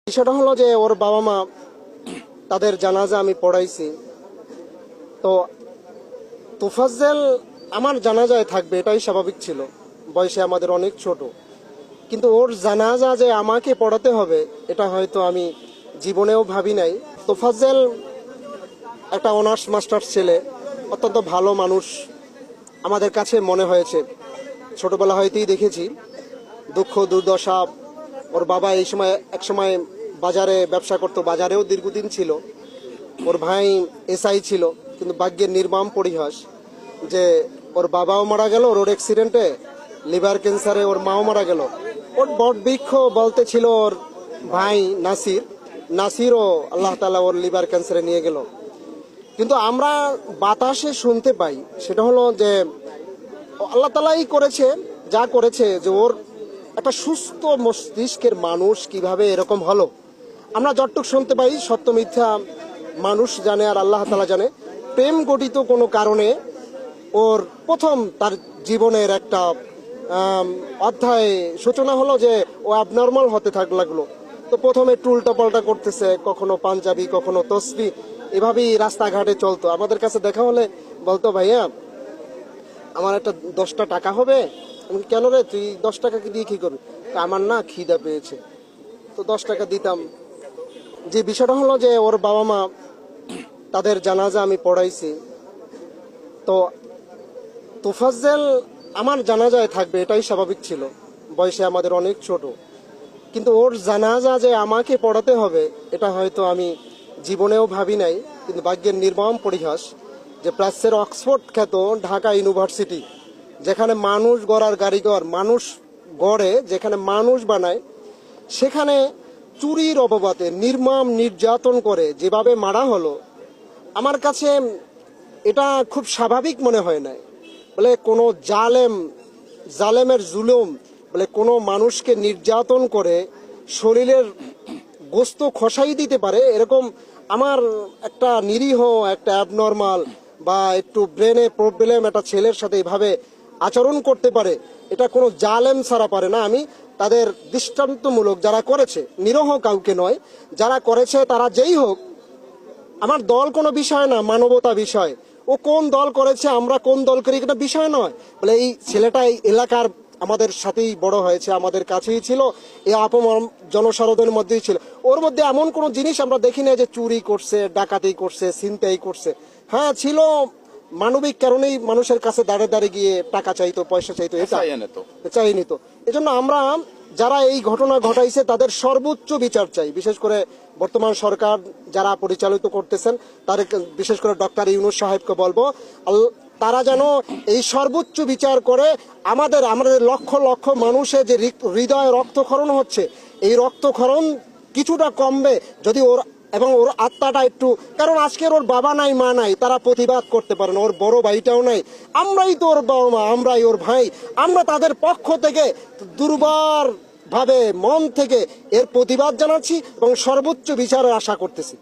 বিষয়টা হলো যে ওর বাবা মা তাদের জানাজা আমি পড়াইছি। তো তোফাজ্জেল আমার জানাজায় থাকবে এটাই স্বাভাবিক ছিল, বয়সে আমাদের অনেক ছোট। কিন্তু ওর জানাজা যে আমাকে পড়াতে হবে এটা হয়তো আমি জীবনেও ভাবি নাই। তোফাজ্জেল একটা অনার্স মাস্টার্স ছেলে, অত্যন্ত ভালো মানুষ আমাদের কাছে মনে হয়েছে। ছোটবেলা হইতেই দেখেছি দুঃখ দুর্দশা। ওর বাবা এই সময় এক সময় বাজারে ব্যবসা করতো, বাজারেও দীর্ঘদিন ছিল। ওর ভাই এসআই ছিল, কিন্তু ভাগ্যের নির্মম পরিহাস যে ওর বাবাও মারা গেল ওর অ্যাক্সিডেন্টে, লিভার ক্যান্সারে ওর মাও মারা গেল। ওর বটবৃক্ষ বলতে ছিল ওর ভাই নাসিরও আল্লাহ তাআলা ওর লিভার ক্যান্সারে নিয়ে গেল। কিন্তু আমরা বাতাসে শুনতে পাই সেটা হলো যে আল্লাহ তাআলাই করেছে যা করেছে, যে ওর একটা সুস্থ মস্তিষ্কের মানুষ কিভাবে এরকম হলো। আমরা যতটুকু শুনতে পাই সত্য মিথ্যা মানুষ জানে আর আল্লাহ তাআলা জানে। প্রেম গঠিত কোনো কারণে ওর প্রথম তার জীবনের একটা অধ্যায় সূচনা হলো যে ও অ্যাবনর্মাল হতে লাগলো। তো প্রথমে উল্টা পাল্টা করতেছে, কখনো পাঞ্জাবি কখনো তসবি, এভাবেই রাস্তাঘাটে চলতো। আমাদের কাছে দেখা হলে বলতো, ভাইয়া আমার একটা 10টা টাকা হবে। আমি কেন রে, তুই 10 টাকা দিয়ে কি করবি? আমার না খিদা পেয়েছে। তো 10 টাকা দিতাম। যে বিষয়টা হলো যে ওর বাবা মা তাদের জানাজা আমি পড়াইছি। তো তোফাজ্জেল আমার জানাজায় থাকবে এটাই স্বাভাবিক ছিল, বয়সে আমাদের অনেক ছোট। কিন্তু ওর জানাজা যে আমাকে পড়াতে হবে এটা হয়তো আমি জীবনেও ভাবি নাই। কিন্তু ভাগ্যের নির্মম পরিহাস যে প্রাচ্যের অক্সফোর্ড খ্যাত ঢাকা ইউনিভার্সিটি, যেখানে মানুষ গড়ার কারিগর, মানুষ গড়ে যেখানে মানুষ বানায়, সেখানে চুরির অপবাদে নির্মম নির্যাতন করে যেভাবে মারা হলো, আমার কাছে এটা খুব স্বাভাবিক মনে হয় না। বলে কোনো জালেমের জুলুম, বলে কোনো মানুষকে নির্যাতন করে শরীরের গোস্ত খসাই দিতে পারে, এরকম আমার একটা নিরীহ একটা অ্যাবনর্মাল বা একটু ব্রেনে প্রবলেম একটা ছেলের সাথে এভাবে আচরণ করতে পারে, এটা কোনো জালেম ছাড়া পারে না। আমি তাদের দৃষ্টান্তমূলক যারা করেছে, নিরহ কাউকে নয়, যারা করেছে তারা যেই হোক, আমার দল কোনো বিষয় না, মানবতা বিষয়। ও কোন দল করেছে আমরা কোন দল করি এটা বিষয় নয়। বলে এই ছেলেটা এই এলাকার আমাদের সাথেই বড় হয়েছে, আমাদের কাছেই ছিল, এই আপমর জনসাধারণের মধ্যেই ছিল। ওর মধ্যে এমন কোনো জিনিস আমরা দেখি না যে চুরি করছে, ডাকাতি করছে, ছিনতাই করছে। হ্যাঁ ছিল, মানবিক কারণেই মানুষের কাছে দাঁড়িয়ে দাঁড়িয়ে গিয়ে টাকা চাইতো, পয়সা চাইতো, এটা চাই নিত। এজন্য আমরা যারা এই ঘটনা ঘটাইছে তাদের সর্বোচ্চ বিচার চাই। বিশেষ করে বর্তমান সরকার যারা পরিচালিত করতেছেন, তার বিশেষ করে ডক্টর ইউনূস সাহেবকে বলবো, তারা যেন এই সর্বোচ্চ বিচার করে। আমাদের লক্ষ লক্ষ মানুষের যে হৃদয় রক্তক্ষরণ হচ্ছে, এই রক্তক্ষরণ কিছুটা কমবে যদি ওর এবং ওর আত্মাটা একটু, কারণ আজকের ওর বাবা নাই মা নাই, তারা প্রতিবাদ করতে পারে না, ওর বড় ভাইটাও নাই, আমরাই তো ওর বাবা মা, আমরাই ওর ভাই। আমরা তাদের পক্ষ থেকে দুর্বার ভাবে মন থেকে এর প্রতিবাদ জানাচ্ছি এবং সর্বোচ্চ বিচারের আশা করতেছি।